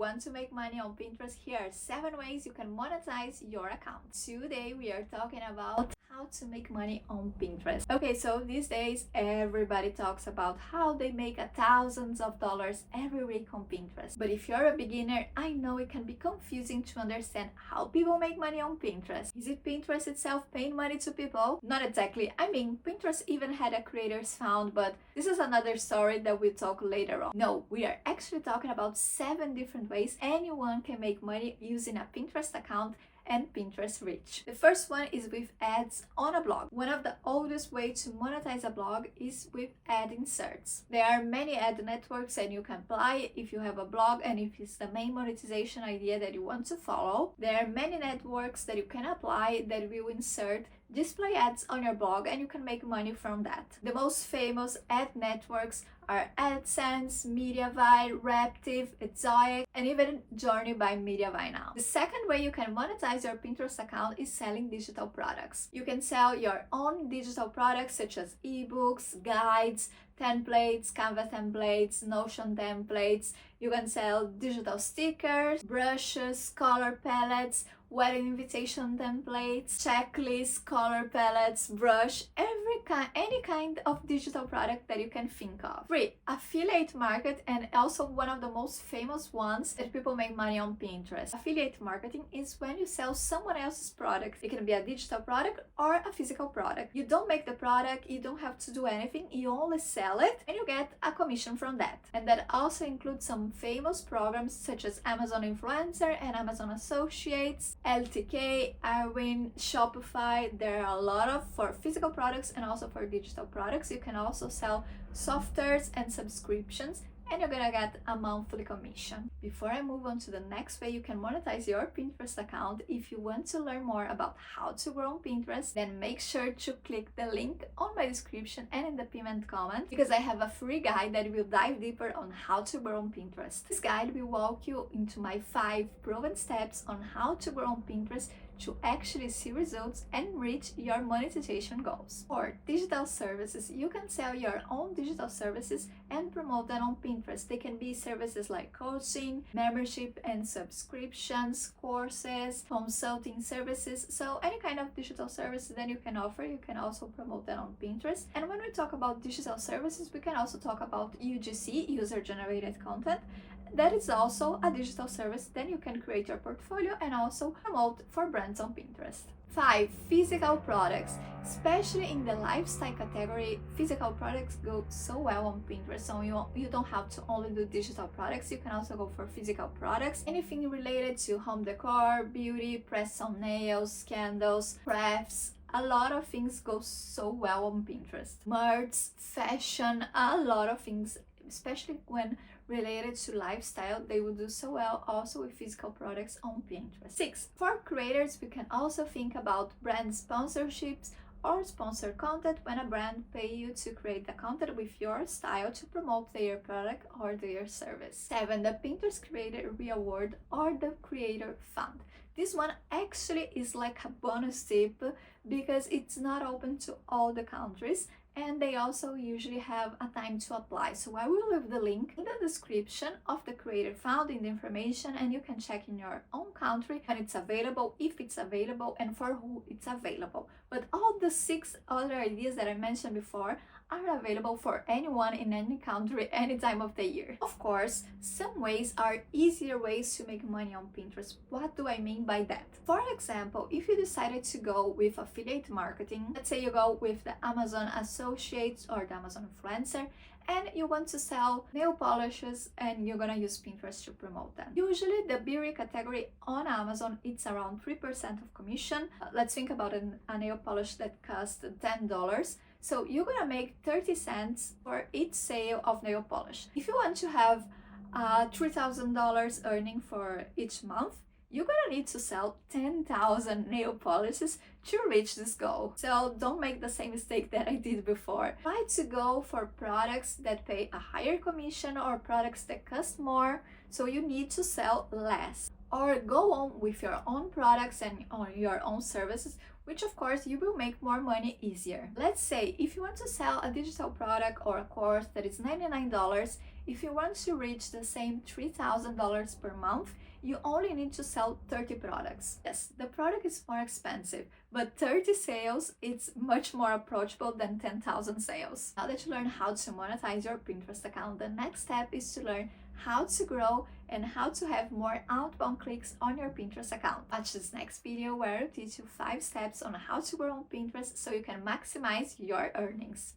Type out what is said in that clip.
want to make money on Pinterest, here are 7 ways you can monetize your account. Today we are talking about how to make money on Pinterest. Okay, so these days everybody talks about how they make thousands of dollars every week on Pinterest. But if you're a beginner, I know it can be confusing to understand how people make money on Pinterest. Is it Pinterest itself paying money to people? Not exactly. I mean, Pinterest even had a creators fund, but this is another story that we'll talk later on. No, we are actually talking about 7 different ways anyone can make money using a Pinterest account and Pinterest reach. The first one is with ads on a blog. One of the oldest ways to monetize a blog is with ad inserts. There are many ad networks and you can apply if you have a blog and if it's the main monetization idea that you want to follow. There are many networks that you can apply that will insert display ads on your blog and you can make money from that. The most famous ad networks are AdSense, Mediavine, Raptive, Exoic, and even Journey by Mediavine now. The second way you can monetize your Pinterest account is selling digital products. You can sell your own digital products such as ebooks, guides, templates, Canva templates, Notion templates. You can sell digital stickers, brushes, color palettes, wedding invitation templates, checklists, color palettes, brush, any kind of digital product that you can think of. 3. Affiliate market, and also one of the most famous ones that people make money on Pinterest. Affiliate marketing is when you sell someone else's product. It can be a digital product or a physical product. You don't make the product, you don't have to do anything, you only sell it and you get a commission from that. And that also includes some famous programs such as Amazon Influencer and Amazon Associates, LTK, Arwin, Shopify. There are a lot of for physical products and also for digital products. You can also sell softwares and subscriptions and you're gonna get a monthly commission. Before I move on to the next way you can monetize your Pinterest account, if you want to learn more about how to grow on Pinterest, then make sure to click the link on my description and in the pinned comment, because I have a free guide that will dive deeper on how to grow on Pinterest. This guide will walk you into my 5 proven steps on how to grow on Pinterest to actually see results and reach your monetization goals. For digital services, you can sell your own digital services and promote them on Pinterest. They can be services like coaching, membership and subscriptions, courses, consulting services. So any kind of digital service that you can offer, you can also promote that on Pinterest. And when we talk about digital services, we can also talk about UGC, user-generated content. That is also a digital service. Then you can create your portfolio and also promote for brands on Pinterest. 5. Physical products. Especially in the lifestyle category, physical products go so well on Pinterest. So you don't have to only do digital products, you can also go for physical products. Anything related to home decor, beauty, press-on nails, candles, crafts. A lot of things go so well on Pinterest. Merch, fashion, a lot of things, especially when related to lifestyle, they will do so well also with physical products on Pinterest. 6. For creators, we can also think about brand sponsorships or sponsored content when a brand pay you to create the content with your style to promote their product or their service. 7. The Pinterest Creator Reward or the Creator Fund. This one actually is like a bonus tip because it's not open to all the countries and they also usually have a time to apply. So I will leave the link in the description of the Creator Fund in the information and you can check in your own country when it's available, if it's available and for who it's available. But all the 6 other ideas that I mentioned before are available for anyone in any country, any time of the year. Of course, some ways are easier ways to make money on Pinterest. What do I mean by that? For example, if you decided to go with affiliate marketing, let's say you go with the Amazon Associates or the Amazon Influencer, and you want to sell nail polishes and you're gonna use Pinterest to promote them. Usually the beauty category on Amazon, it's around 3% of commission. Let's think about a nail polish that costs $10. So you're gonna make 30 cents for each sale of nail polish. If you want to have $3,000 earning for each month, you're gonna need to sell 10,000 nail polishes to reach this goal. So don't make the same mistake that I did before. Try to go for products that pay a higher commission or products that cost more, so you need to sell less. Or go on with your own products and on your own services, which of course you will make more money easier. Let's say if you want to sell a digital product or a course that is $99, If you want to reach the same $3,000 per month, you only need to sell 30 products. Yes, the product is more expensive, but 30 sales, it's much more approachable than 10,000 sales. Now that you learn how to monetize your Pinterest account, the next step is to learn how to grow and how to have more outbound clicks on your Pinterest account. Watch this next video where I'll teach you 5 steps on how to grow on Pinterest so you can maximize your earnings.